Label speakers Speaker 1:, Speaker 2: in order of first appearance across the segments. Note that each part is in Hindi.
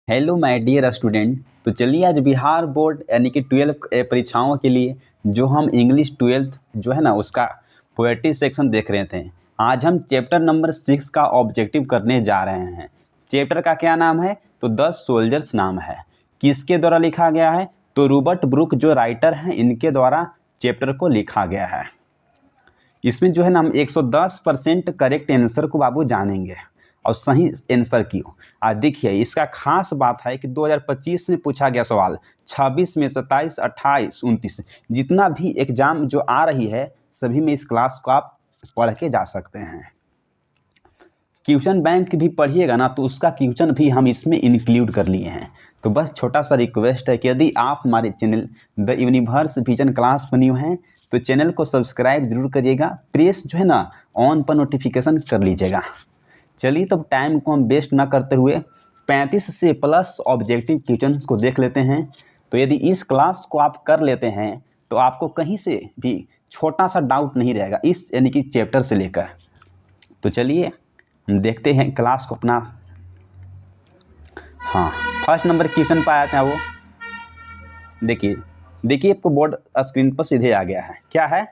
Speaker 1: Hello my dear student. तो चलिए आज बिहार बोर्ड यानी कि 12 परीक्षाओं के लिए जो हम इंग्लिश 12th जो है ना उसका पोएट्री सेक्शन देख रहे थे। आज हम चैप्टर नंबर 6 का ऑब्जेक्टिव करने जा रहे हैं। चैप्टर का क्या नाम है? तो 10 सोल्जर्स नाम है। किसके द्वारा लिखा गया है? तो रॉबर्ट ब्रूक जो राइटर हैं इनके द्वारा चैप्टर को लिखा गया है। इसमें जो है ना हम 110% करेक्ट आंसर को बाबू जानेंगे और सही आंसर की। आज देखिए इसका खास बात है कि 2025 में पूछा गया सवाल 26 में 27, 28, 29 जितना भी एग्जाम जो आ रही है सभी में इस क्लास को आप पढ़ के जा सकते हैं। क्वेश्चन बैंक भी पढ़िएगा ना तो उसका क्वेश्चन भी हम इसमें इंक्लूड कर लिए हैं। तो बस छोटा सा रिक्वेस्ट है कि यदि आप हमारे channel the universe vision class पर न्यू हैं तो चैनल को सब्सक्राइब जरूर करिएगा, प्रेस जो है ना ऑन पर नोटिफिकेशन कर लीजिएगा। चलिए तब टाइम को हम वेस्ट ना करते हुए 35 से प्लस ऑब्जेक्टिव क्वेश्चंस को देख लेते हैं। तो यदि इस क्लास को आप कर लेते हैं तो आपको कहीं से भी छोटा सा डाउट नहीं रहेगा इस यानी कि चैप्टर से लेकर। तो चलिए हम देखते हैं क्लास को अपना। हाँ, फर्स्ट नंबर क्वेश्चन पर आया था वो देखिए आपको बोर्ड स्क्रीन पर सीधे आ गया है। क्या है?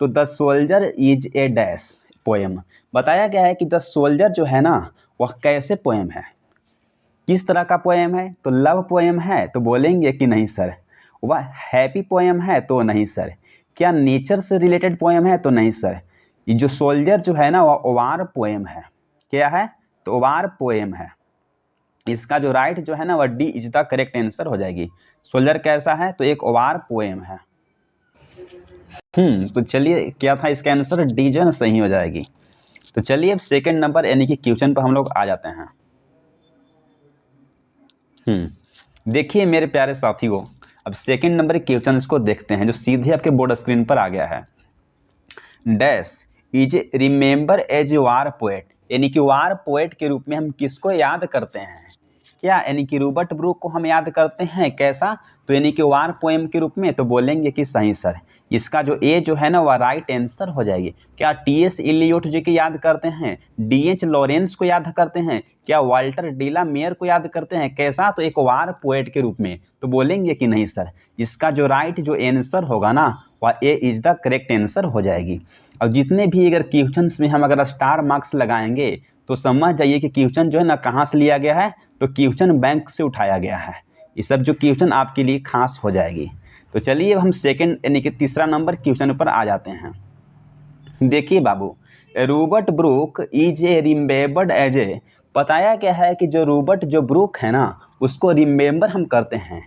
Speaker 1: तो the soldier is a dash poem. बताया गया है कि द सोल्जर जो है ना वह कैसे पोएम है, किस तरह का पोएम है। तो लव पोएम है तो बोलेंगे कि नहीं सर। वह हैप्पी पोएम है तो नहीं सर। क्या नेचर से रिलेटेड पोएम है? तो नहीं सर। ये जो सोल्जर जो है ना वह वार पोएम है। क्या है? तो वार पोएम है। इसका जो राइट जो है ना वह D is the correct answer हो जाएगी। सोल्जर कैसा है? तो एक वार पोएम है। तो चलिए क्या था इसका आंसर? डी जो है ना सही हो जाएगी। तो चलिए अब सेकंड नंबर यानी कि क्वेश्चन पर हम लोग आ जाते हैं। देखिए मेरे प्यारे साथियों, अब सेकंड नंबर क्वेश्चन को देखते हैं जो सीधे आपके बोर्ड स्क्रीन पर आ गया है। Dash is remember as war poet, यानी कि वार पोएट के रूप में हम किसको याद करते हैं? क्या? यानी कि रॉबर्ट ब्रूक को हम याद करते हैं। कैसा? तो यानी कि वार पोएम के रूप में। तो बोलेंगे कि सही सर। इसका जो ए जो है ना वह राइट आंसर हो जाएगी। क्या टी.एस. इलियट जी को याद करते हैं? डी.एच. लॉरेंस को याद करते हैं? क्या वाल्टर डिला मेयर को याद करते हैं? कैसा? तो एक वार पोएट के रूप में। तो बोलेंगे कि नहीं सर। इसका जो राइट जो आंसर होगा ना वह ए इज द करेक्ट आंसर हो जाएगी। और जितने भी अगर क्वेश्चंस में हम अगर स्टार मार्क्स लगाएंगे तो समझ जाइए कि क्वेश्चन जो है ना कहाँ से लिया गया है। तो क्वेश्चन बैंक से उठाया गया है। ये सब जो क्वेश्चन आपके लिए खास हो जाएगी। तो चलिए अब हम सेकंड यानी कि तीसरा नंबर क्वेश्चन पर आ जाते हैं। देखिए बाबू, Robert Brooke is a remembered as a. बताया गया है कि जो रॉबर्ट जो ब्रूक है ना उसको रिमेंबर हम करते हैं।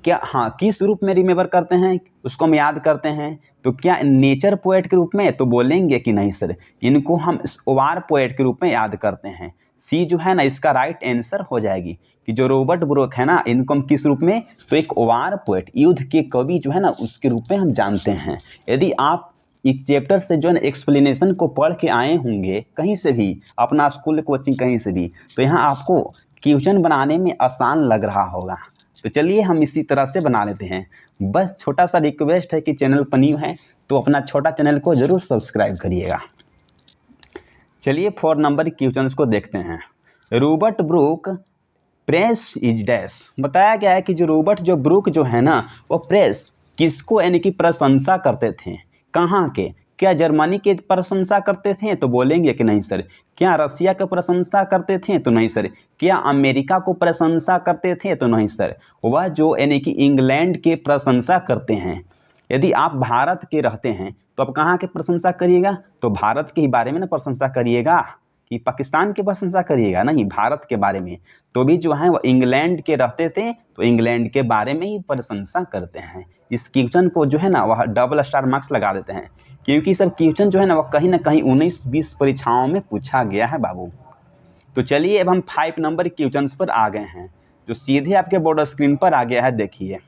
Speaker 1: क्या? हाँ, किस रूप में रिमेंबर करते हैं? उसको हम याद करते हैं। तो क्या नेचर पोएट के रूप में? तो बोलेंगे कि नहीं सर, इनको हम वार पोएट के रूप में याद करते हैं। सी जो है ना इसका राइट आंसर हो जाएगी कि जो रॉबर्ट ब्रूक है ना इनको हम किस रूप में? तो एक वार पोएट, युद्ध के कवि जो है ना उसके रूप में हम जानते हैं। यदि आप इस चैप्टर से जो है ना एक्सप्लेनेशन को पढ़ के आए होंगे कहीं से भी, अपना स्कूल कोचिंग कहीं से भी, तो यहाँ आपको क्वेश्चन बनाने में आसान लग रहा होगा। तो चलिए हम इसी तरह से बना लेते हैं। बस छोटा सा रिक्वेस्ट है कि चैनल पर न्यू है तो अपना छोटा चैनल को जरूर सब्सक्राइब करिएगा। चलिए 4 नंबर क्वेश्चन को देखते हैं। Robert Brooke press is dash. बताया गया है कि जो रॉबर्ट जो ब्रूक जो है ना वो प्रेस किसको यानी कि प्रशंसा करते थे? कहाँ के? क्या जर्मनी के प्रशंसा करते थे? तो बोलेंगे कि नहीं सर। क्या रसिया की प्रशंसा करते थे? तो नहीं सर। क्या अमेरिका को प्रशंसा करते थे? तो नहीं सर। वह जो यानी कि इंग्लैंड के प्रशंसा करते हैं। यदि आप भारत के रहते हैं तो आप कहाँ के प्रशंसा करिएगा? तो भारत के ही बारे में ना प्रशंसा करिएगा कि पाकिस्तान की प्रशंसा करिएगा? नहीं, भारत के बारे में। तो भी जो है वो इंग्लैंड के रहते थे तो इंग्लैंड के बारे में ही प्रशंसा करते हैं। इस क्वेश्चन को जो है ना वह डबल स्टार मार्क्स लगा देते हैं क्योंकि सब क्वेश्चन जो है ना कहीं 19-20 परीक्षाओं में पूछा गया है बाबू। तो चलिए अब हम 5 नंबर क्वेश्चन पर आ गए हैं जो सीधे आपके बोर्ड स्क्रीन पर आ गया है। देखिए,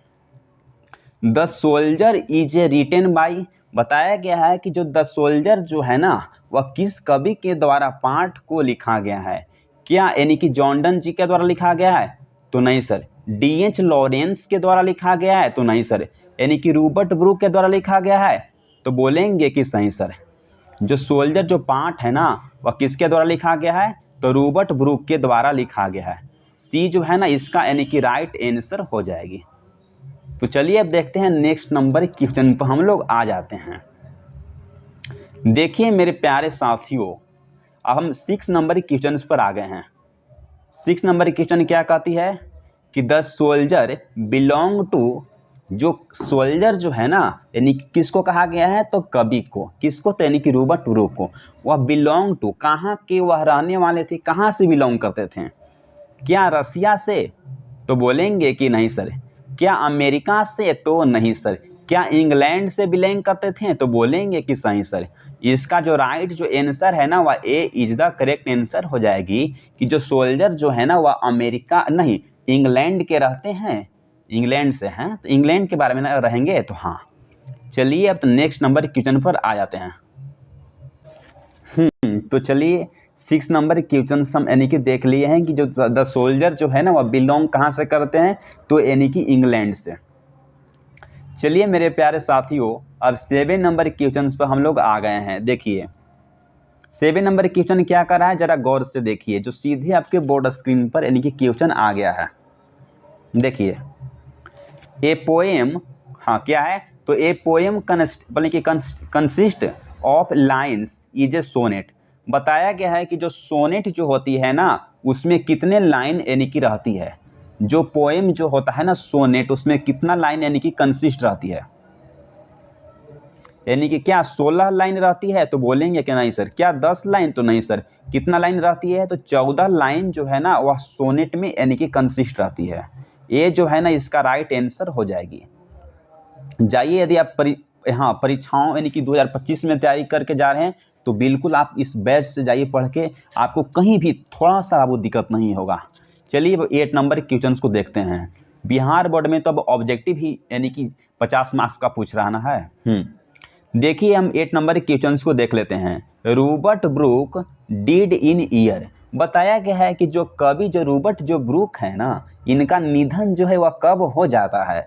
Speaker 1: the soldier is a written by. बताया गया है कि जो द सोल्जर जो है ना वह किस कवि के द्वारा पाठ को लिखा गया है? क्या यानी कि जॉर्डन जी के द्वारा लिखा गया है? तो नहीं सर। डी.एच. लॉरेंस के द्वारा लिखा गया है? तो नहीं सर। यानी कि रॉबर्ट ब्रूक के द्वारा लिखा गया है? तो बोलेंगे कि सही सर। जो सोल्जर जो पाठ है ना वह किसके द्वारा लिखा गया है? तो रॉबर्ट ब्रूक के द्वारा लिखा गया है। सी जो है ना इसका यानी कि राइट आंसर हो जाएगी। तो चलिए अब देखते हैं नेक्स्ट नंबर क्वेश्चन पर हम लोग आ जाते हैं। देखिए मेरे प्यारे साथियों, अब हम 6 नंबर क्वेश्चन पर आ गए हैं। 6 नंबर क्वेश्चन क्या कहती है कि द सोल्जर बिलोंग टू, जो सोल्जर जो है ना यानी किसको कहा गया है, तो कवि को, किसको, तो यानी कि रॉबर्ट ब्रूक को। वह बिलोंग टू, कहाँ के वह रहने वाले थे, कहाँ से बिलोंग करते थे, क्या रसिया से, तो बोलेंगे कि नहीं सर। क्या अमेरिका से, तो नहीं सर। क्या इंग्लैंड से बिलोंग करते थे, तो बोलेंगे कि सही सर। इसका जो राइट जो आंसर है ना वह ए इज द करेक्ट आंसर हो जाएगी कि जो सोल्जर जो है ना वह अमेरिका नहीं इंग्लैंड के रहते हैं, इंग्लैंड से हैं, तो इंग्लैंड के बारे में ना रहेंगे तो हाँ। चलिए अब तो नेक्स्ट नंबर क्वेश्चन पर आ जाते हैं। तो चलिए 6 नंबर क्वेश्चन हम यानी कि देख लिए हैं कि जो द सोल्जर जो है ना वह बिलोंग कहाँ से करते हैं, तो यानी कि इंग्लैंड से। चलिए मेरे प्यारे साथियों, अब 7 नंबर क्वेश्चन पर हम लोग आ गए हैं। देखिए 7 नंबर क्वेश्चन क्या कर रहा है, जरा गौर से देखिए, जो सीधे आपके बोर्ड स्क्रीन पर यानी कि क्वेश्चन आ गया है। देखिए ए पोएम, हाँ क्या है, तो a poem consist of lines is a sonnet. बताया गया है कि जो सोनेट जो होती है ना उसमें कितने लाइन यानी कि रहती है। जो पोएम जो होता है ना सोनेट, उसमें कितना लाइन यानी कि कंसिस्ट रहती है, यानी कि क्या 16 लाइन रहती है, तो बोलेंगे कि नहीं सर। क्या 10 लाइन, तो नहीं सर। कितना लाइन रहती है, तो 14 लाइन जो है ना वह सोनेट में यानी कि कंसिस्ट रहती है। ये जो है ना इसका राइट आंसर हो जाएगी। जाइए यदि आप परीक्षाओं यानी कि 2025 में तैयारी करके जा रहे हैं तो बिल्कुल आप इस बैच से जाइए पढ़ के, आपको कहीं भी थोड़ा सा वो दिक्कत नहीं होगा। चलिए अब 8 नंबर क्वेश्चन को देखते हैं। बिहार बोर्ड में तो अब ऑब्जेक्टिव ही यानी कि 50 मार्क्स का पूछ रहा ना है। देखिए हम 8 नंबर क्वेश्चन को देख लेते हैं। Robert Brooke did in year. बताया गया है कि जो कवि जो रॉबर्ट जो ब्रूक है ना इनका निधन जो है वह कब हो जाता है,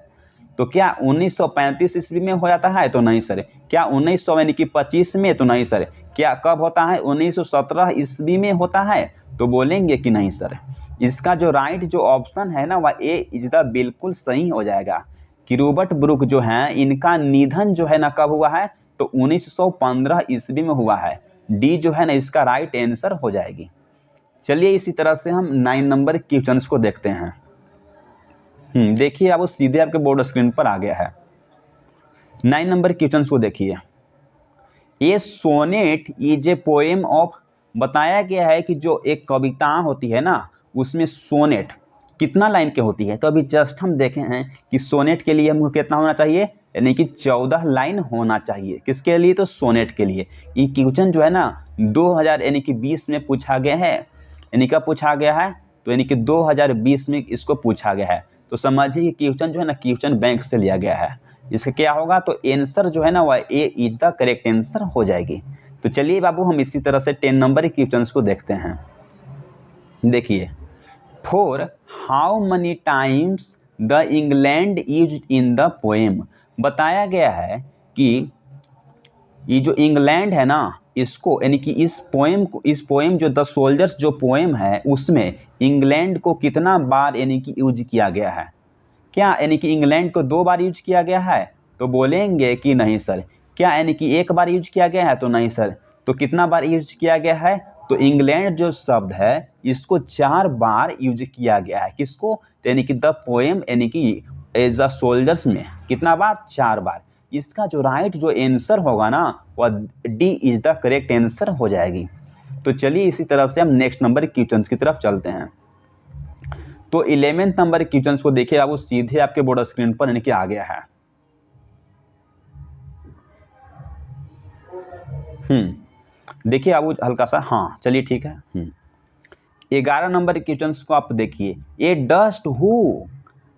Speaker 1: तो क्या 1935 ईस्वी में हो जाता है, तो नहीं सर। क्या 1900 यानी कि 25 में, तो नहीं सर। क्या कब होता है, 1917 ईस्वी में होता है, तो बोलेंगे कि नहीं सर। इसका जो राइट जो ऑप्शन है ना वह ए इज द बिल्कुल सही हो जाएगा कि रॉबर्ट ब्रूक जो है इनका निधन जो है ना कब हुआ है, तो 1915 ईस्वी में हुआ है। डी जो है ना इसका राइट आंसर हो जाएगी। चलिए इसी तरह से हम 9 नंबर क्वेश्चन को देखते हैं। देखिए अब वो सीधे आपके बोर्ड स्क्रीन पर आ गया है। 9 नंबर क्वेश्चन को देखिए। ये sonnet is a poem of. बताया गया है कि जो एक कविता होती है ना उसमें सोनेट कितना लाइन के होती है, तो अभी जस्ट हम देखे हैं कि सोनेट के लिए हमको कितना होना चाहिए, यानी कि 14 लाइन होना चाहिए। किसके लिए, तो सोनेट के लिए। ये क्वेश्चन जो है ना 2000 यानी कि 20 में पूछा गया है, यानी कब पूछा गया है, तो यानी कि 2020 में इसको पूछा गया है। तो समझिए क्वेश्चन जो है ना क्वेश्चन बैंक से लिया गया है। इसका क्या होगा, तो आंसर जो है ना वह ए इज द करेक्ट आंसर हो जाएगी। तो चलिए बाबू हम इसी तरह से 10 नंबर क्वेश्चन को देखते हैं। देखिए for how many times the England use in the poem. बताया गया है कि ये जो इंग्लैंड है ना इसको यानी कि इस पोएम जो द सोल्जर्स जो पोएम है उसमें इंग्लैंड को कितना बार यानी कि यूज किया गया है। क्या यानी कि इंग्लैंड को 2 बार यूज किया गया है, तो बोलेंगे कि नहीं सर। क्या यानी कि 1 बार यूज किया गया है, तो नहीं सर। तो कितना बार यूज किया गया है, तो इंग्लैंड जो शब्द है इसको 4 बार यूज किया गया है। किसको, तो यानी कि द पोएम यानी कि एज अ सोल्जर्स में कितना बार, 4 बार। इसका जो राइट जो आंसर होगा ना वह D is the correct answer हो जाएगी। तो चलिए इसी तरह से हम नेक्स्ट नंबर क्वेश्चन की तरफ चलते हैं। तो 11 नंबर क्वेश्चन को देखिए आप वो सीधे आपके बोर्ड स्क्रीन पर यानी कि आ गया है। देखिए अब हल्का सा, हाँ चलिए ठीक है। 11 नंबर क्वेश्चन को आप देखिए। A dust who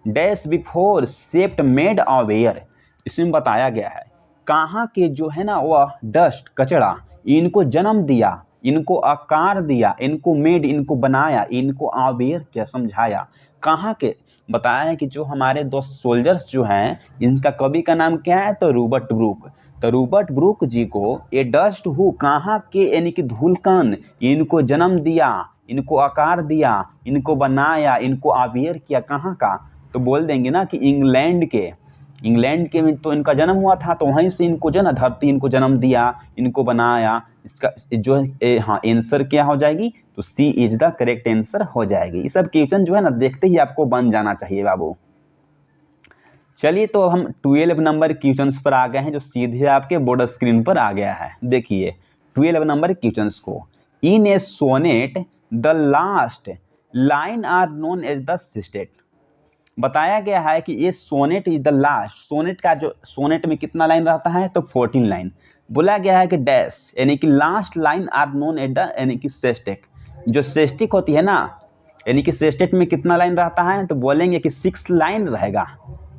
Speaker 1: dash before sept made aware. इसमें बताया गया है कहाँ के जो है ना वह डस्ट कचरा इनको जन्म दिया, इनको आकार दिया, इनको मेड इनको बनाया, इनको अवेयर क्या समझाया। कहाँ के, बताया है कि जो हमारे 2 सोल्जर्स जो हैं इनका कवि का नाम क्या है, तो रॉबर्ट ब्रूक। तो रॉबर्ट ब्रूक जी को ए डस्ट हु कहाँ के यानी कि धूलकण इनको जन्म दिया, इनको आकार दिया, इनको बनाया, इनको आविर्भाव किया, कहाँ का? तो बोल देंगे ना कि इंग्लैंड के में तो इनका जन्म हुआ था, तो वहीं से इनको जो है धरती इनको जन्म दिया, इनको बनाया। इसका जो है हाँ आंसर क्या हो जाएगी? तो सी इज द करेक्ट आंसर हो जाएगी। ये सब क्वेश्चन जो है ना देखते ही आपको बन जाना चाहिए बाबू। चलिए तो हम 12 नंबर क्वेश्चंस पर आ गए हैं, जो सीधे आपके बोर्ड स्क्रीन पर आ गया है। देखिए 12 नंबर क्वेश्चंस को, in a sonnet the last line are known as the sestet. बताया गया है कि ये sonnet is the last, sonnet का जो सोनेट में कितना लाइन रहता है? तो 14 लाइन। बोला गया है कि डैश यानी कि last line are known as the यानी कि सेस्टेक। जो सेस्टिक होती है ना, यानी कि सेस्टेट में कितना लाइन रहता है? तो बोलेंगे कि 6 लाइन रहेगा।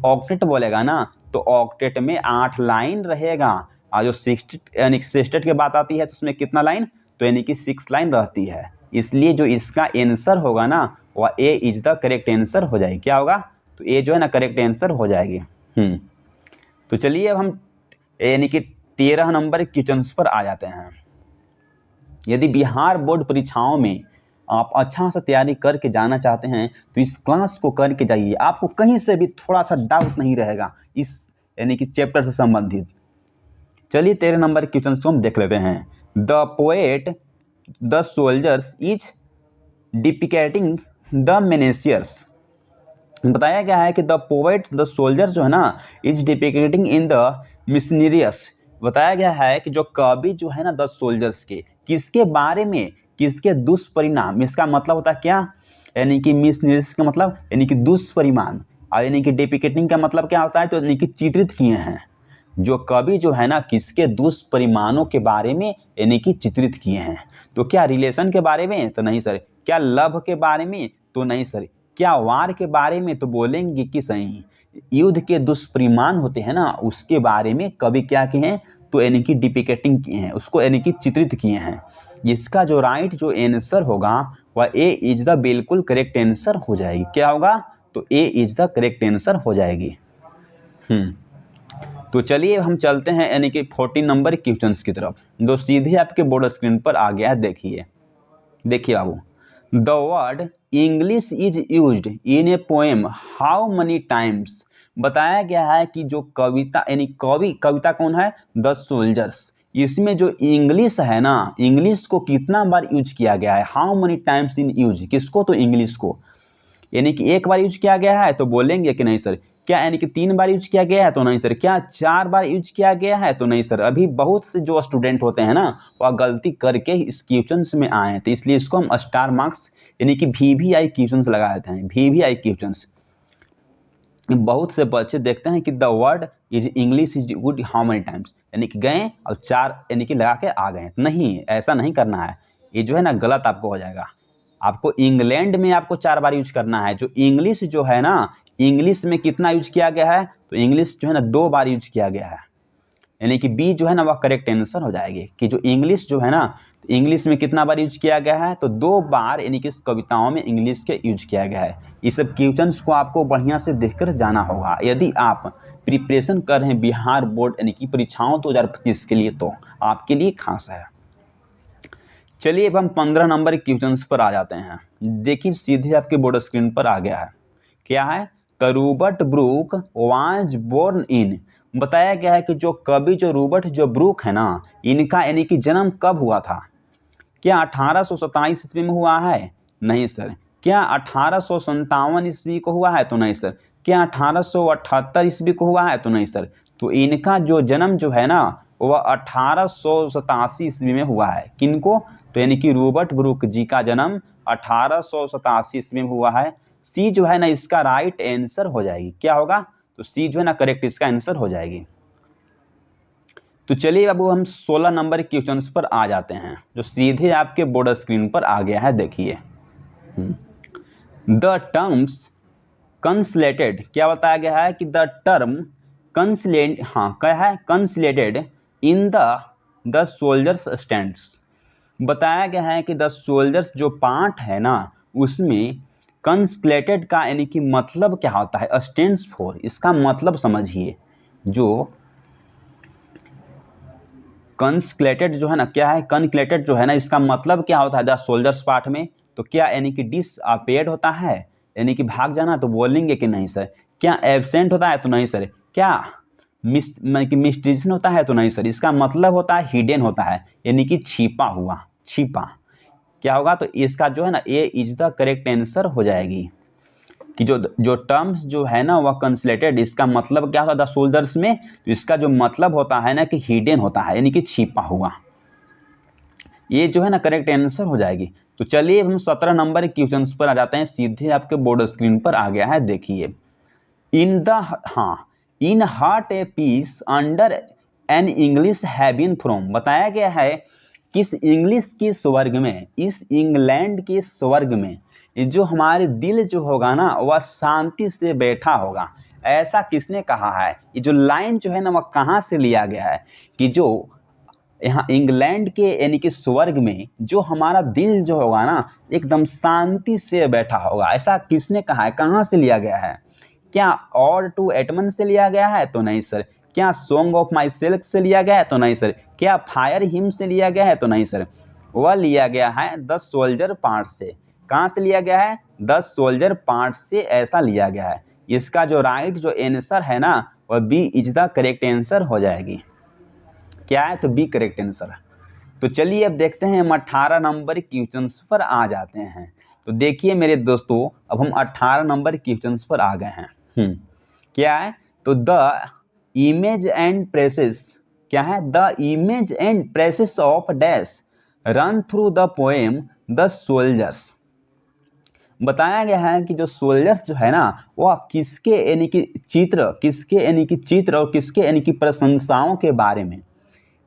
Speaker 1: ऑक्टेट बोलेगा ना, तो ऑक्टेट में 8 लाइन रहेगा। और जो सिक्सटेट यानी कि सेस्टेट की बात आती है तो उसमें कितना लाइन? तो यानी कि 6 लाइन रहती है। इसलिए जो इसका आंसर होगा ना वह ए इज द करेक्ट आंसर हो जाएगी। क्या होगा? तो ए जो है ना करेक्ट आंसर हो जाएगी। तो चलिए अब हम यानी कि 13 नंबर क्वेश्चंस पर आ जाते हैं। यदि बिहार बोर्ड परीक्षाओं में आप अच्छा सा तैयारी करके जाना चाहते हैं तो इस क्लास को करके जाइए, आपको कहीं से भी थोड़ा सा डाउट नहीं रहेगा इस यानी कि चैप्टर से संबंधित। चलिए 13 नंबर क्वेश्चन को हम देख लेते हैं। The poet the soldiers is depicting the menaces. बताया गया है कि द पोएट द सोल्जर्स जो है ना इज डिपिकेटिंग इन द मिशनरियस। बताया गया है कि जो कवि जो है ना द सोल्जर्स के किसके बारे में, किसके दुष्परिणाम, इसका मतलब होता है क्या? यानी कि मिशनरीज का मतलब यानी कि दुष्परिणाम, और यानी कि डिपिकेटिंग का मतलब क्या होता है? तो यानी कि चित्रित किए हैं। जो कवि जो है ना किसके दुष्परिणामों के बारे में यानी कि चित्रित किए हैं। तो क्या रिलेशन के बारे में? तो नहीं सर। क्या लव के बारे में? तो नहीं सर। क्या वार के बारे में? तो बोलेंगे कि सही। युद्ध के दुष्परिणाम होते हैं ना उसके बारे में कवि क्या किए हैं? तो यानी कि डिपिकेटिंग किए हैं, उसको यानी कि चित्रित किए हैं। इसका जो राइट जो आंसर होगा वह ए इज द बिल्कुल करेक्ट आंसर हो जाएगी। क्या होगा? तो ए इज द करेक्ट आंसर हो जाएगी। तो चलिए हम चलते हैं यानी कि 14 नंबर क्वेश्चंस की तरफ, जो सीधे आपके बोर्ड स्क्रीन पर आ गया है। देखिए बाबू, the word English is used in a poem how many times. बताया गया है कि जो कविता यानी कविता कौन है? The soldiers. इसमें जो इंग्लिश है ना, इंग्लिश को कितना बार यूज किया गया है? How many times in use, किसको? तो इंग्लिश को। यानी कि एक बार यूज किया गया है? तो बोलेंगे कि नहीं सर। क्या यानी कि 3 बार यूज किया गया है? तो नहीं सर। क्या 4 बार यूज किया गया है? तो नहीं सर। अभी बहुत से जो स्टूडेंट होते हैं ना वह गलती करके इस क्वेश्चंस में आए हैं, तो इसलिए इसको हम स्टार मार्क्स यानी कि VVI क्वेश्चंस लगा देते हैं। VVI questions. बहुत से बच्चे देखते हैं कि the word is English is good how many times, यानी कि गए और 4 यानी कि लगा के आ गए। नहीं, ऐसा नहीं करना है। ये जो है ना गलत आपको हो जाएगा। आपको इंग्लैंड में आपको 4 बार यूज करना है। जो इंग्लिश जो है ना, इंग्लिश में कितना यूज किया गया है? तो इंग्लिश जो है ना 2 बार यूज किया गया है, यानी कि बी जो है ना वह करेक्ट आंसर हो जाएगी। कि जो इंग्लिश जो है ना, तो इंग्लिश में कितना बार यूज किया गया है? तो 2 बार यानी कि इस कविताओं में इंग्लिश के यूज किया गया है। ये सब क्वेश्चंस को आपको बढ़िया से देखकर जाना होगा यदि आप प्रिपरेशन कर रहे हैं बिहार बोर्ड यानी कि परीक्षाओं 2025 के लिए, तो आपके लिए खास है। चलिए अब हम 15 नंबर क्वेश्चंस पर आ जाते हैं। देखिए सीधे आपके बोर्ड स्क्रीन पर आ गया है। क्या है? Robert Brooke was born in. बताया गया है कि जो कवि जो रॉबर्ट जो ब्रूक है ना, इनका यानी कि जन्म कब हुआ था? क्या 1827 ईस्वी में हुआ है? नहीं सर। क्या 1857 ईस्वी को हुआ है? तो नहीं सर। क्या 1878 ईस्वी को हुआ है? तो नहीं सर। तो इनका जो जन्म जो है ना वह 1887 ईस्वी में हुआ है। किनको? तो यानी कि रॉबर्ट ब्रूक जी का जन्म 1887 ईस्वी में हुआ है। सी जो है ना इसका राइट आंसर हो जाएगी। क्या होगा? तो सी जो है ना करेक्ट इसका आंसर हो जाएगी। तो चलिए अब हम 16 नंबर क्वेश्चंस पर आ जाते हैं, जो सीधे आपके बोर्ड स्क्रीन पर आ गया है। देखिए द टर्म्स कंसलेटेड। क्या बताया गया है कि द टर्म कंसलेट, हाँ क्या है? Consolidated in the soldiers stands. बताया गया है कि द सोल्जर्स जो पार्ट है ना उसमें कंसलेटेड का यानी कि मतलब क्या होता है? Stands for. इसका मतलब समझिए, जो कंस्क्लेटेड जो है ना, क्या है कंक्लेटेड जो है ना, इसका मतलब क्या होता है द सोल्जर्स पार्ट में, तो क्या यानी कि डिसअपेयर्ड होता है, यानी कि भाग जाना, तो बोलेंगे कि नहीं सर। क्या एब्सेंट होता है, तो नहीं सर। क्या मिस्ट्रीजन होता है, तो नहीं सर। इसका मतलब होता है हिडन होता है, यानी कि छिपा हुआ, छिपा। क्या होगा, तो इसका जो है ना ए इज द करेक्ट आंसर हो जाएगी कि जो टर्म्स जो है ना वह कंसलेटेड, इसका मतलब क्या होता है द सोल्जर्स में, तो इसका जो मतलब होता है ना कि हिडन होता है, यानी कि छिपा हुआ। ये जो है ना करेक्ट आंसर हो जाएगी। तो चलिए हम 17 नंबर के क्वेश्चन पर आ जाते हैं, सीधे आपके बोर्ड स्क्रीन पर आ गया है, देखिए। In heart a peace under an English heaven from, बताया गया है किस इंग्लिश के स्वर्ग में, इस इंग्लैंड के स्वर्ग में जो हमारे दिल जो होगा ना वह शांति से बैठा होगा, ऐसा किसने कहा है। ये जो लाइन जो है ना वह कहाँ से लिया गया है कि जो यहाँ इंग्लैंड के यानी कि स्वर्ग में जो हमारा दिल जो होगा ना एकदम शांति से बैठा होगा, ऐसा किसने कहा है, कहाँ से लिया गया है। क्या और टू एटमन से लिया गया है, तो नहीं सर। क्या सॉन्ग ऑफ माई सेल्फ से लिया गया है, तो नहीं सर। क्या फायर हिम से लिया गया है, तो नहीं सर। वह लिया गया है द सोल्जर पार्ट से। कहाँ से लिया गया है, द सोल्जर पार्ट से, ऐसा लिया गया है। इसका जो राइट जो आंसर है ना वह B is the correct answer हो जाएगी। क्या है, तो बी करेक्ट आंसर है। तो चलिए अब देखते हैं हम 18 नंबर क्वेश्चन पर आ जाते हैं। तो देखिए मेरे दोस्तों अब हम 18 नंबर क्वेश्चन पर आ गए हैं। क्या है, तो द इमेज एंड प्रेसेस, क्या है, the image and presses of dash run through the poem the soldiers. बताया गया है कि जो सोल्जर्स जो है ना वह किसके यानी कि चित्र, किसके यानी कि चित्र और किसके यानी कि प्रशंसाओं के बारे में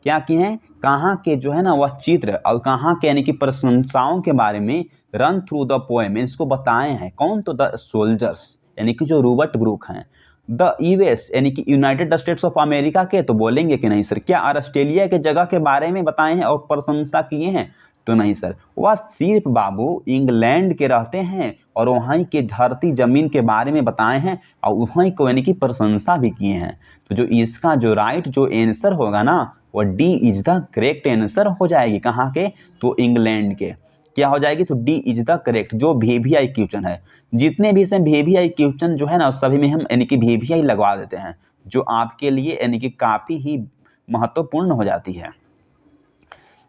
Speaker 1: क्या किए हैं, कहाँ के जो है ना वह चित्र और कहाँ के यानी कि प्रशंसाओं के बारे में रन थ्रू द पोएम, इसको बताए हैं। कौन, तो द सोल्जर्स यानी कि जो रॉबर्ट ब्रूक हैं। द यूएस यानी कि यूनाइटेड स्टेट्स ऑफ अमेरिका के, तो बोलेंगे कि नहीं सर। क्या ऑस्ट्रेलिया के जगह के बारे में बताए हैं और प्रशंसा किए हैं, तो नहीं सर। वह सिर्फ बाबू इंग्लैंड के रहते हैं और वहीं के धरती जमीन के बारे में बताए हैं और वहीं को यानी कि प्रशंसा भी किए हैं। तो जो इसका जो राइट जो आंसर होगा ना वह D is the correct answer हो जाएगी। कहाँ के, तो इंग्लैंड के। क्या हो जाएगी, तो डी इज द करेक्ट। जो VVI क्वेश्चन है, जितने भी इसमें VVI क्वेश्चन जो है ना सभी में हम यानी कि VVI लगवा देते हैं, जो आपके लिए यानी कि काफ़ी ही महत्वपूर्ण हो जाती है।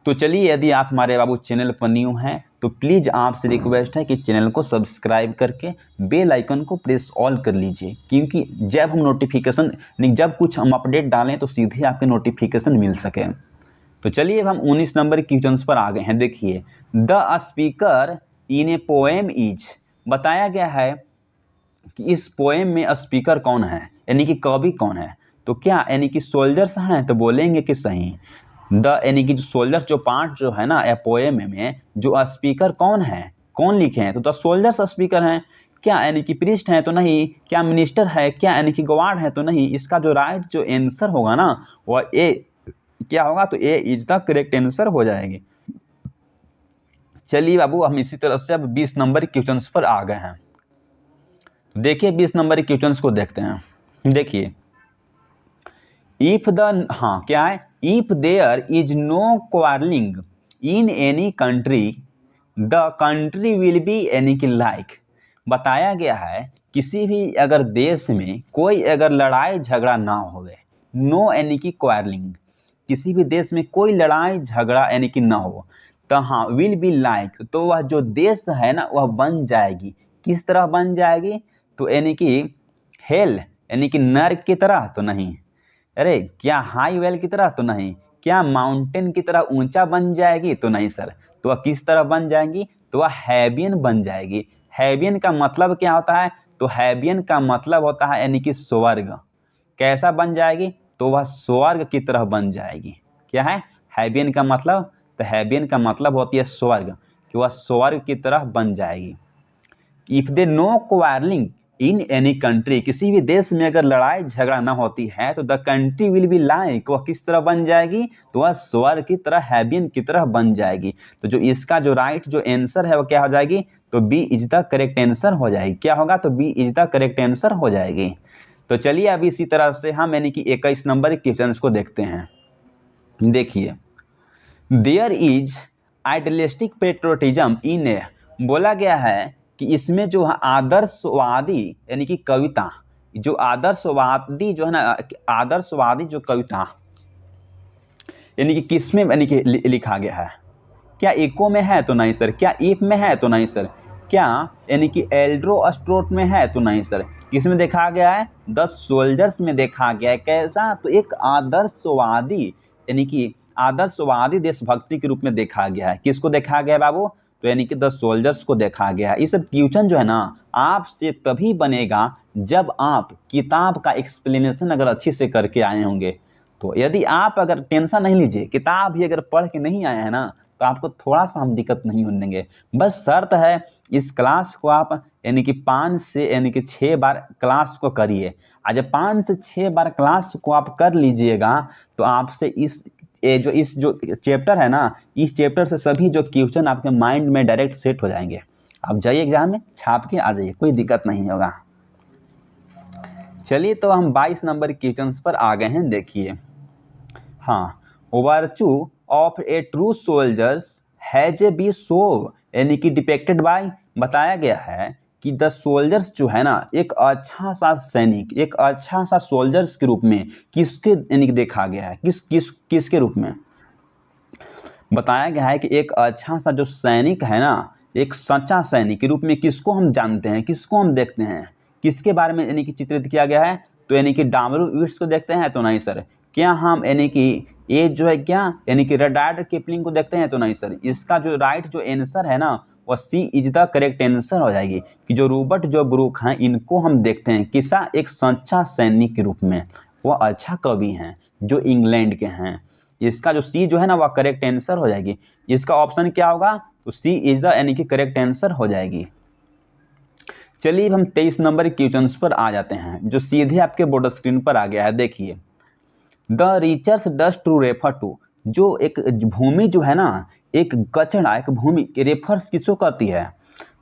Speaker 1: तो चलिए यदि आप हमारे बाबू चैनल पर न्यू हैं तो प्लीज़ आपसे रिक्वेस्ट है कि चैनल को सब्सक्राइब करके बेल आइकन को प्रेस ऑल कर लीजिए, क्योंकि जब हम नोटिफिकेशन जब कुछ हम अपडेट डालें तो सीधे आपके नोटिफिकेशन मिल सके। तो चलिए अब हम 19 नंबर क्वेश्चन पर आ गए हैं। देखिए, the speaker in a poem is, बताया गया है कि इस पोएम में स्पीकर कौन है, यानी कि कवि कौन है। तो क्या यानी कि सोल्जर्स हैं, तो बोलेंगे कि सही। द यानी कि सोल्जर्स जो पार्ट जो है ना या पोएम में जो स्पीकर कौन है, कौन लिखे हैं, तो द सोल्जर्स स्पीकर हैं। क्या यानी कि प्रीस्ट है, तो नहीं। क्या मिनिस्टर है, क्या यानी कि गवार्ड है, तो नहीं। इसका जो राइट जो आंसर होगा ना वह ए क्या होगा, तो ए इज द करेक्ट आंसर हो जाएगी। चलिए बाबू हम इसी तरह से अब 20 नंबर क्वेश्चन पर आ गए हैं। देखिए 20 नंबर क्वेश्चन को देखते हैं। देखिए, इफ द, हाँ क्या है, if there is no quarrelling in any country the country will be यानी कि लाइक। बताया गया है किसी भी अगर देश में कोई अगर लड़ाई झगड़ा ना होवे, नो यानी कि क्वारलिंग, किसी भी देश में कोई लड़ाई झगड़ा यानी कि ना हो, तो हाँ विल बी लाइक, तो वह जो देश है ना वह बन जाएगी। किस तरह बन जाएगी, तो यानी कि हेल यानी कि नर्क की तरह, तो नहीं। अरे क्या हाई वेल की तरह, तो नहीं। क्या माउंटेन की तरह ऊंचा बन जाएगी, तो नहीं सर। तो वह किस तरह बन जाएगी, तो वह हैबियन बन जाएगी। हैबियन का मतलब क्या होता है, तो हैबियन का मतलब होता है यानी कि स्वर्ग। कैसा बन जाएगी, तो वह स्वर्ग की तरह बन जाएगी। क्या है हैबियन का मतलब, तो हैबियन का मतलब होती है स्वर्ग, कि वह स्वर्ग की तरह बन जाएगी। If they know quarrelling in any country, किसी भी देश में अगर लड़ाई झगड़ा ना होती है तो the country will be like, वह किस तरह बन जाएगी, तो वह स्वर्ग की तरह हैबियन की तरह बन जाएगी। तो जो इसका जो राइट जो आंसर है वो क्या हो जाएगी, तो B is the correct answer हो जाएगी। क्या होगा, तो B is the correct answer हो जाएगी। तो चलिए अब इसी तरह से हम यानी कि 21 नंबर क्वेश्चन को देखते हैं। देखिए देयर इज आइडियलिस्टिक पेट्रोटिज्म इन ए, बोला गया है कि इसमें जो है आदर्शवादी यानी कि कविता, जो आदर्शवादी जो है ना, आदर्शवादी जो कविता यानी कि किसमें यानी कि लिखा गया है। क्या इको में है? तो नहीं सर। क्या ईप में है? तो नहीं सर। क्या यानी कि एल्ड्रोस्ट्रोट में है? तो नहीं सर। किसमें देखा गया है? द सोल्जर्स में देखा गया है। कैसा? तो एक आदर्शवादी यानी कि आदर्शवादी देशभक्ति के रूप में देखा गया है। किसको देखा गया है बाबू? तो यानी कि द सोल्जर्स को देखा गया है। ये सब क्वेश्चन जो है ना आपसे तभी बनेगा जब आप किताब का एक्सप्लेनेशन अगर अच्छे से करके आए होंगे। तो यदि आप अगर टेंशन नहीं लीजिए, किताब भी अगर पढ़ के नहीं आए हैं ना तो आपको थोड़ा सा हम दिक्कत नहीं होने देंगे। बस शर्त है इस क्लास को आप यानी कि 5 से यानी कि 6 बार क्लास को करिए। आज जब 5 से 6 बार क्लास को आप कर लीजिएगा तो आपसे इस जो चैप्टर है ना, इस चैप्टर से सभी जो क्वेश्चन आपके माइंड में डायरेक्ट सेट हो जाएंगे। आप जाइए एग्जाम में छाप के आ जाइए, कोई दिक्कत नहीं होगा। चलिए तो हम 22 नंबर क्वेश्चन पर आ गए हैं। देखिए, हाँ, virtue of a true soldiers has a be so यानी कि डिपेक्टेड बाय, बताया गया है कि द सोल्जर्स जो है ना एक अच्छा सा सैनिक, एक अच्छा सा सोल्जर्स के रूप में किसके यानी कि देखा गया है, किसके रूप में बताया गया है कि एक अच्छा सा जो सैनिक है ना, एक सच्चा सैनिक के रूप में किसको हम जानते हैं, किसको हम देखते हैं, किसके बारे में यानी कि चित्रित किया गया है। तो यानी कि W.E. को देखते हैं? तो नहीं सर। क्या हम यानी कि ये जो है क्या यानी कि रडार्ड किपलिंग को देखते हैं? तो नहीं सर। इसका जो राइट जो आंसर है ना वह सी इज द करेक्ट आंसर हो जाएगी कि जो रॉबर्ट जो ब्रूक हैं इनको हम देखते हैं किसा एक सच्चा सैनिक के रूप में। वह अच्छा कवि हैं जो इंग्लैंड के हैं। इसका जो सी जो है ना वह करेक्ट आंसर हो जाएगी। इसका ऑप्शन क्या होगा? तो सी इज द यानी कि करेक्ट आंसर हो जाएगी। चलिए हम 23 नंबर क्वेश्चन पर आ जाते हैं जो सीधे आपके बोर्ड स्क्रीन पर आ गया है। देखिए, the richer's dust to refer to, जो एक भूमि जो है ना एक कचड़ा, एक भूमि के रेफर्स किसको कहती है?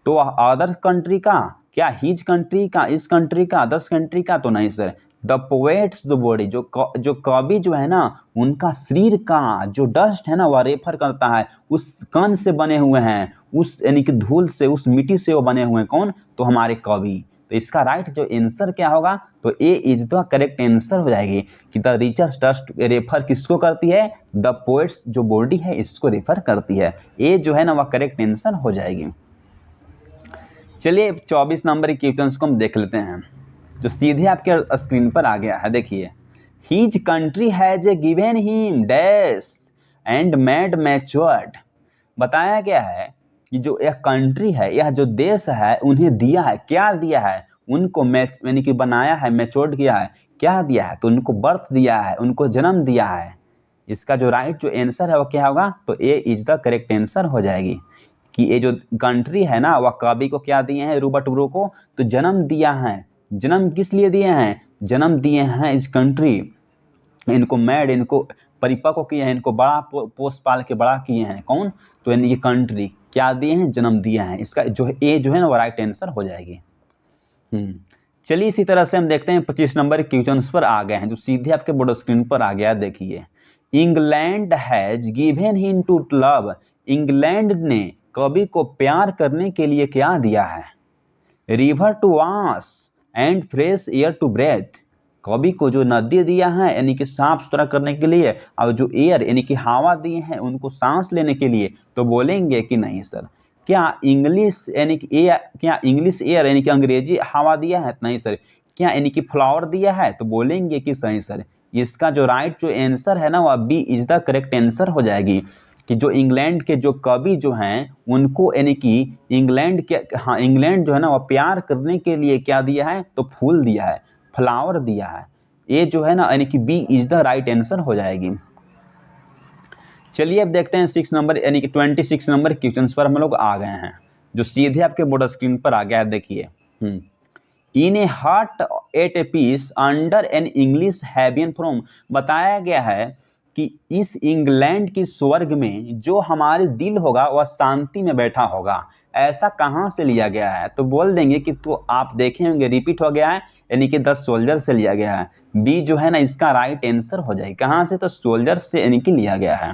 Speaker 1: तो अदर कंट्री का, क्या हिज कंट्री का, इस कंट्री का, दस कंट्री का? तो नहीं सर। द पोएट्स जो बॉडी, जो कवि जो है ना उनका शरीर का जो डस्ट है ना वह रेफर करता है उस कण से बने हुए हैं, उस यानी कि धूल से, उस मिट्टी से वो बने हुए हैं। कौन? तो हमारे कवि। तो इसका राइट जो आंसर क्या होगा? तो ए इज द करेक्ट आंसर हो जाएगी कि द रिचर्स डस्ट रेफर किसको करती है? द पोएट्स जो बॉडी है इसको रेफर करती है। ए जो है ना वह करेक्ट आंसर हो जाएगी। चलिए 24 नंबर के क्वेश्चन को हम देख लेते हैं जो सीधे आपके स्क्रीन पर आ गया है। देखिए, his country has a given him dash and made matured, बताया गया है कि जो यह कंट्री है, यह जो देश है उन्हें दिया है, क्या दिया है? उनको यानी कि बनाया है, मैच्योर्ड किया है। क्या दिया है? तो उनको बर्थ दिया है, उनको जन्म दिया है। इसका जो राइट जो आंसर है वो क्या होगा? तो ए इज द करेक्ट आंसर हो जाएगी कि ये जो कंट्री है ना वह कवि को क्या दिए हैं? रॉबर्ट ब्रूक को तो जन्म दिया है। जन्म किस लिए दिए हैं? जन्म दिए हैं इस कंट्री, इनको मैड, इनको परिपक्व किए हैं, इनको बड़ा पोस पाल के बड़ा किए हैं। कौन? तो यानी ये कंट्री क्या दिए हैं? जन्म दिया है। इसका जो ए जो है ना वो राइट आंसर हो जाएगी। चलिए इसी तरह से हम देखते हैं 25 नंबर क्वेश्चन पर आ गए हैं जो सीधे आपके बोर्ड स्क्रीन पर आ गया। देखिए, England has given him to love, England ने कवि को प्यार करने के लिए क्या दिया है? River to wash and fresh air to breathe, कवि को जो नदी दिया है यानी कि साफ सुथरा करने के लिए, और जो एयर यानी कि हवा दिए हैं उनको सांस लेने के लिए। तो बोलेंगे कि नहीं सर। क्या इंग्लिश यानी कि एयर, क्या इंग्लिश एयर यानी कि अंग्रेजी हवा दिया है? नहीं सर। क्या यानी कि फ्लावर दिया है? तो बोलेंगे कि सही सर। इसका जो राइट जो आंसर है ना वह B is the correct answer हो जाएगी कि जो इंग्लैंड के जो कवि जो हैं उनको यानी कि इंग्लैंड के, हाँ, इंग्लैंड जो है ना वह प्यार करने के लिए क्या दिया है? तो फूल दिया है, फ्लावर दिया है। ये जो है ना यानी कि B is the right answer हो जाएगी। चलिए अब देखते हैं 6 नंबर यानी कि 26 नंबर क्वेश्चन पर हम लोग आ गए हैं जो सीधे आपके बोर्ड स्क्रीन पर आ गया है। देखिए, in a heart at a peace under an English heaven from, बताया गया है कि इस इंग्लैंड की स्वर्ग में जो हमारे दिल होगा वह शांति में बैठा होगा। ऐसा कहाँ से लिया गया है? तो बोल देंगे कि तो आप देखे होंगे रिपीट हो गया है यानी कि 10 सोल्जर से लिया गया है। बी जो है ना इसका राइट आंसर हो जाएगा। कहाँ से? तो सोल्जर से यानी कि लिया गया है।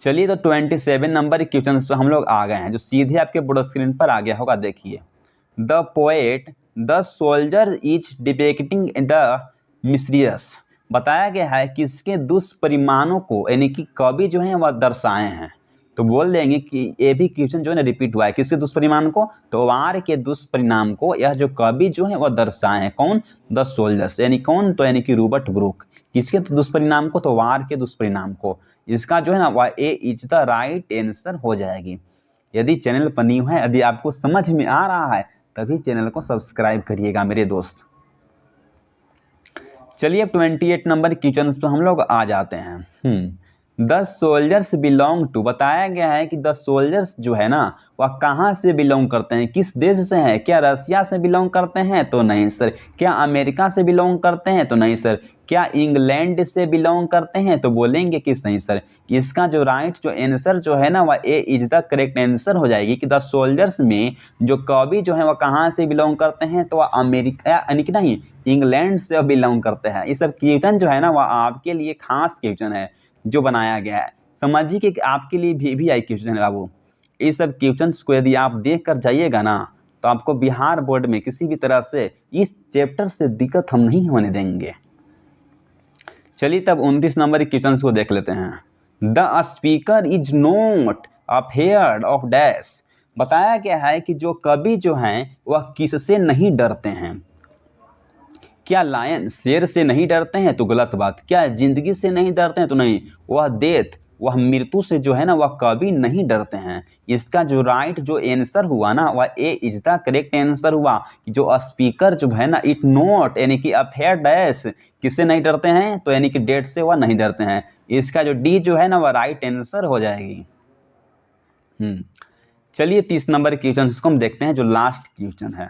Speaker 1: चलिए तो 27 नंबर क्वेश्चन पर हम लोग आ गए हैं, जो सीधे आपके बोर्ड स्क्रीन पर आ गया होगा। देखिए, the poet the soldier is depicting the mysterious, बताया गया है कि इसके दुष्परिणामों को यानी कि कवि जो है वह दर्शाए हैं। तो बोल देंगे कि ये भी क्वेश्चन जो है ना रिपीट हुआ है, किसके दुष्परिणाम को, तो वार के दुष्परिणाम को यह जो कवि जो है वह दर्शाए हैं। कौन, द सोल्जर्स, यानी कौन, तो यानी कि रॉबर्ट ब्रूक। किसके दुष्परिणाम को, तो वार के दुष्परिणाम को। इसका जो है ना वह ए इज द राइट आंसर हो जाएगी। यदि चैनल पर न्यू है, यदि आपको समझ में आ रहा है, तभी चैनल को सब्सक्राइब करिएगा मेरे दोस्त। चलिए अब 28 नंबर क्वेश्चन तो हम लोग आ जाते हैं। द सोल्जर्स बिलोंग टू, बताया गया है कि द सोल्जर्स जो है ना वह कहाँ से बिलोंग करते हैं, किस देश से हैं। क्या रसिया से बिलोंग करते हैं, तो नहीं सर। क्या अमेरिका से बिलोंग करते हैं, तो नहीं सर। क्या इंग्लैंड से बिलोंग करते हैं, तो बोलेंगे कि नहीं सर। इसका जो राइट जो आंसर जो है ना वह ए इज द करेक्ट आंसर हो जाएगी कि द सोल्जर्स में जो कवि जो है वह कहाँ से बिलोंग करते हैं, तो वह अमेरिका यानी कि नहीं, इंग्लैंड से बिलोंग करते हैं। ये सब क्वेश्चन जो है ना वह आपके लिए खास क्वेश्चन है जो बनाया गया है। समझिए कि आपके लिए भी आई क्वेश्चन है बाबू। ये सब क्वेश्चंस को यदि आप देख कर जाइएगा ना, तो आपको बिहार बोर्ड में किसी भी तरह से इस चैप्टर से दिक्कत हम नहीं होने देंगे। चलिए तब 29 नंबर क्वेश्चन को देख लेते हैं। The speaker is not afraid of dash, बताया गया है कि जो कवि जो हैं वह किससे नहीं डरते हैं। क्या लायन, शेर से नहीं डरते हैं, तो गलत बात। क्या जिंदगी से नहीं डरते हैं, तो नहीं। वह डेथ, वह मृत्यु से जो है ना वह कभी नहीं डरते हैं। इसका जो राइट जो आंसर हुआ ना वह ए इज द करेक्ट आंसर हुआ। जो स्पीकर जो है ना इट नॉट यानी कि अफेयर डैश, किससे नहीं डरते हैं, तो यानी कि डेथ से वह नहीं डरते हैं। इसका जो डी जो है ना वह राइट आंसर हो जाएगी। चलिए 30 नंबर क्वेश्चन इसको हम देखते हैं, जो लास्ट क्वेश्चन है।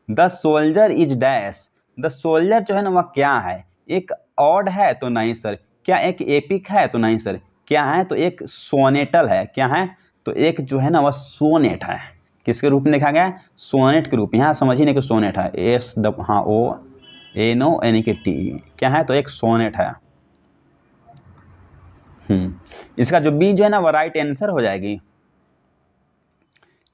Speaker 1: The soldier is dash, the soldier जो है ना वह क्या है। एक ऑड है, तो नहीं सर। क्या एक एपिक है, तो नहीं सर। क्या है, तो एक सोनेटल है। क्या है, तो एक जो है ना वह सोनेट है। किसके रूप में देखा गया है, सोनेट के रूप में। यहाँ समझिए नहीं कि सोनेट है, एस डब हाँ ओ एन ओ यानी कि टी। क्या है, तो एक सोनेट है। इसका जो बी जो है ना वह राइट आंसर हो जाएगी।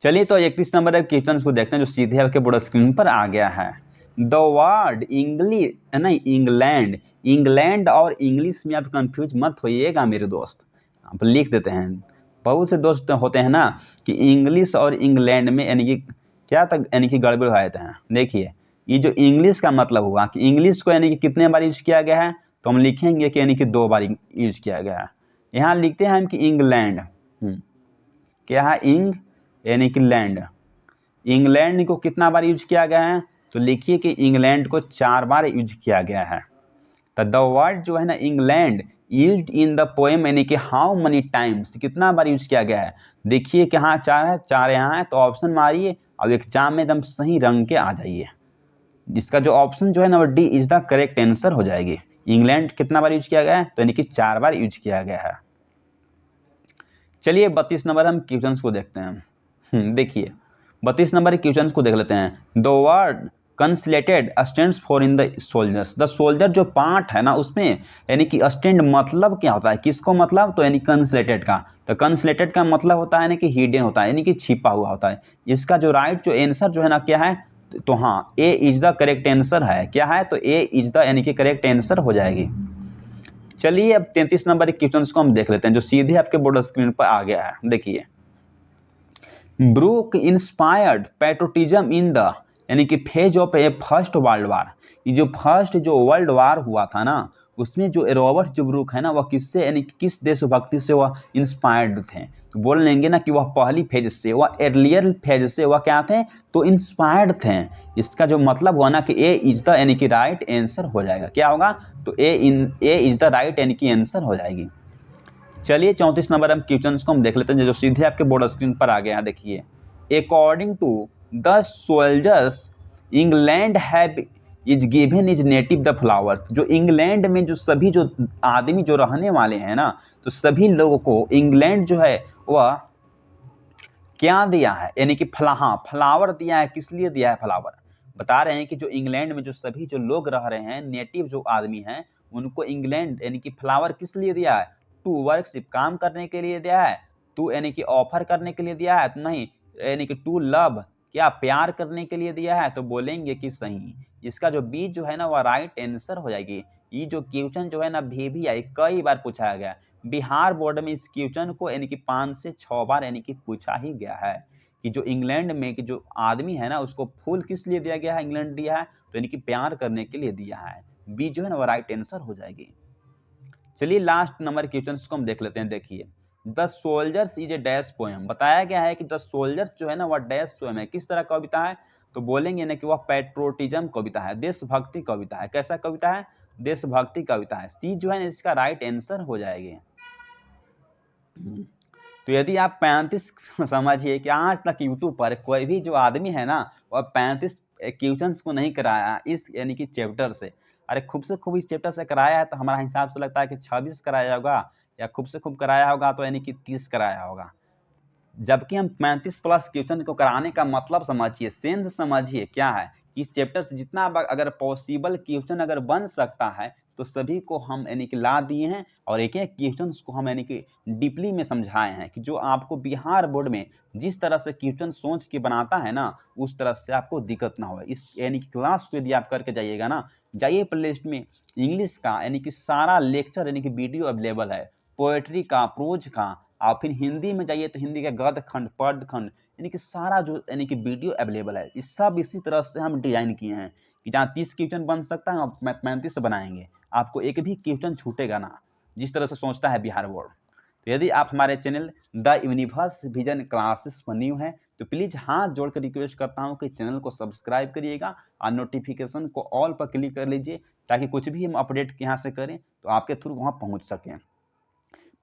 Speaker 1: चलिए तो 31 नंबर क्वेश्चन को देखते हैं, जो सीधे आपके बोर्ड स्क्रीन पर आ गया है। द वर्ड इंग्लिश नहीं इंग्लैंड, इंग्लैंड और इंग्लिश में आप कंफ्यूज मत होइएगा मेरे दोस्त। आप लिख देते हैं, बहुत से दोस्त होते हैं ना कि इंग्लिश और इंग्लैंड में यानी कि क्या तक यानी कि गड़बड़ हो जाते हैं। देखिए, ये जो इंग्लिश का मतलब हुआ कि इंग्लिश को यानी कि कितने बार यूज किया गया है, तो हम लिखेंगे कि यानी कि 2 बार यूज किया गया है। यहाँ लिखते हैं हम कि इंग्लैंड, क्या है, इंग यानी कि लैंड। इंग्लैंड को कितना बार यूज किया गया है, तो लिखिए कि इंग्लैंड को 4 बार यूज किया गया है। तो द वर्ड जो है ना England used in the poem यानी कि हाउ मनी टाइम्स, कितना बार यूज किया गया है। देखिए कि हाँ 4 है, 4 यहाँ है, तो ऑप्शन मारिए और एग्जाम में एकदम सही रंग के आ जाइए। जिसका जो ऑप्शन जो है ना वो D is the correct answer हो जाएगी। इंग्लैंड कितना बार यूज किया गया है, तो यानी कि 4 बार यूज किया गया है। चलिए 32 नंबर हम क्वेश्चन को देखते हैं। देखिए 32 नंबर क्वेश्चन को देख लेते हैं। The word consolidated stands for in the soldiers, the soldier जो पार्ट है ना उसमें यानी कि स्टैंड मतलब क्या होता है, किसको मतलब, तो यानी कंसलेटेड का। तो कंसलेटेड का मतलब होता है यानी कि हिडन होता है, यानी कि छिपा हुआ होता है। इसका जो राइट जो आंसर जो है ना क्या है, तो हाँ ए इज द करेक्ट आंसर है। क्या है, तो ए इज द यानी कि करेक्ट आंसर हो जाएगी। चलिए अब 33 नंबर क्वेश्चन को हम देख लेते हैं, जो सीधे आपके बोर्ड स्क्रीन पर आ गया है। देखिए, Brooke inspired patriotism in the यानी कि phase of A first world war, ये जो फर्स्ट जो वर्ल्ड वार हुआ था ना उसमें जो रॉबर्ट जो ब्रूक है ना वह किससे यानी कि किस देशभक्ति से वह इंस्पायर्ड थे, तो बोल लेंगे ना कि वह पहली फेज से, वह अर्लियर फेज से वह क्या थे, तो इंस्पायर्ड थे। इसका जो मतलब हुआ ना कि ए इज द यानी कि राइट आंसर हो जाएगा। क्या होगा, तो ए इज द राइट यानी कि आंसर हो जाएगी। चलिए 34 नंबर हम क्वेश्चन को हम देख लेते हैं, जो सीधे आपके बोर्ड स्क्रीन पर आ गया है। देखिए, according to the soldiers England have is given is native the flowers, जो इंग्लैंड में जो सभी जो आदमी जो रहने वाले हैं ना, तो सभी लोगों को इंग्लैंड जो है वह क्या दिया है, यानी कि फ्लावर दिया है। किस लिए दिया है फ्लावर, बता रहे हैं कि जो इंग्लैंड में जो सभी जो लोग रह रहे हैं नेटिव जो आदमी हैं उनको इंग्लैंड यानी कि फ्लावर किस लिए दिया है, टू वर्क सिर्फ काम करने के लिए दिया है, टू यानी कि ऑफर करने के लिए दिया है तो नहीं, यानी कि टू लव क्या प्यार करने के लिए दिया है, तो बोलेंगे कि सही। इसका जो बी जो है ना वह राइट आंसर हो जाएगी। ये जो क्वेश्चन जो है ना भी आई कई बार पूछा गया। बिहार बोर्ड में इस क्वेश्चन को यानी कि 5 से 6 बार यानी कि पूछा ही गया है कि जो इंग्लैंड में कि जो आदमी है ना उसको फूल किस लिए दिया गया है, इंग्लैंड दिया है तो यानी कि प्यार करने के लिए दिया है। बी जो है ना वो राइट आंसर हो जाएगी। चलिए लास्ट नंबर क्वेश्चन को हम देख लेते हैं। देखिए the soldiers is a dash poem, बताया गया है कि द सोल्जर्स जो है ना वह डैश पोएम है, किस तरह कविता है, तो बोलेंगे ना कि वह पैट्रोटिज्म कविता है, देशभक्ति कविता है। कैसा कविता है, देशभक्ति कविता है। सी जो है ना इसका राइट आंसर हो जाएगी। तो यदि आप 35 समझिए कि आज तक यूट्यूब पर कोई भी जो आदमी है ना वह 35 क्वेश्चंस को नहीं कराया इस यानी कि चैप्टर से, अरे खूब से खूब इस चैप्टर से कराया है तो हमारा हिसाब से लगता है कि 26 कराया होगा, या खूब से खूब कराया होगा तो यानी कि 30 कराया होगा। जबकि हम 35 प्लस क्वेश्चन को कराने का मतलब समझिए, सेंस समझिए क्या है। इस चैप्टर से जितना अगर पॉसिबल क्वेश्चन अगर बन सकता है तो सभी को हम यानी कि ला दिए हैं, और एक एक क्वेश्चन को हम यानी कि डीपली में समझाए हैं कि जो आपको बिहार बोर्ड में जिस तरह से क्वेश्चन सोच के बनाता है ना उस तरह से आपको दिक्कत ना हो। इस यानी कि क्लास को यदि आप करके जाइएगा ना, जाइए प्ले लिस्ट में इंग्लिश का यानी कि सारा लेक्चर यानी कि वीडियो अवेलेबल है, पोएट्री का, प्रोज का, और फिर हिंदी में जाइए तो हिंदी का गद्य खंड, पद्य खंड, यानी कि सारा जो यानी कि वीडियो अवेलेबल है। इस सब इसी तरह से हम डिजाइन किए हैं कि जहाँ 30 क्वेश्चन बन सकता है हम 35 बनाएंगे, आपको एक भी क्वेश्चन छूटेगा ना, जिस तरह से सोचता है बिहार बोर्ड। तो यदि आप हमारे channel the universe vision classes पर न्यू हैं तो प्लीज़ हाथ जोड़कर रिक्वेस्ट करता हूं कि चैनल को सब्सक्राइब करिएगा और नोटिफिकेशन को ऑल पर क्लिक कर लीजिए, ताकि कुछ भी हम अपडेट यहाँ से करें तो आपके थ्रू वहाँ पहुँच सकें।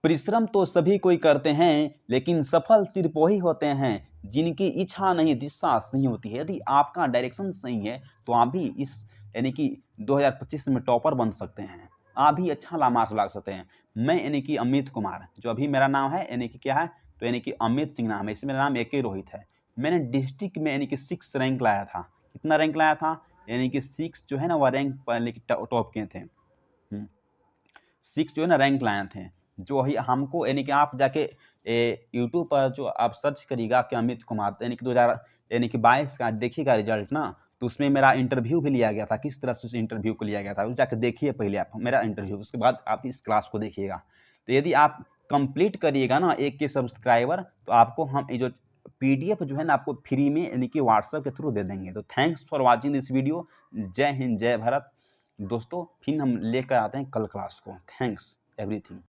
Speaker 1: परिश्रम तो सभी कोई करते हैं लेकिन सफल सिर्फ वही होते हैं जिनकी इच्छा नहीं दिशा सही होती है। यदि आपका डायरेक्शन सही है तो आप भी इस यानी कि 2025 में टॉपर बन सकते हैं, आप भी अच्छा मार्क्स ला सकते हैं। मैं यानी कि अमित कुमार, जो अभी मेरा नाम है यानी कि क्या है, तो यानी कि अमित सिंह नाम है, इसमें मेरा नाम एक ही रोहित है। मैंने डिस्ट्रिक्ट में यानी कि 6 रैंक लाया था। कितना रैंक लाया था, यानी कि 6 जो है ना वह रैंक यानी कि टॉप के थे। 6 जो है ना रैंक लाए थे, जो ही हमको यानी कि आप जाके यूट्यूब पर जो आप सर्च करिएगा कि अमित कुमार यानी कि 2022 का देखिएगा रिजल्ट ना, तो उसमें मेरा इंटरव्यू भी लिया गया था। किस तरह से उस इंटरव्यू को लिया गया था उस जाके देखिए पहले आप मेरा इंटरव्यू, उसके बाद आप इस क्लास को देखिएगा। तो यदि आप कंप्लीट करिएगा ना 1 के सब्सक्राइबर तो आपको हम ये जो पीडीएफ जो है ना आपको फ्री में यानी कि व्हाट्सएप के थ्रू दे देंगे। तो thanks for watching this video. जय हिंद, जय भारत। दोस्तों फिर हम लेकर आते हैं कल क्लास को। Thanks everything.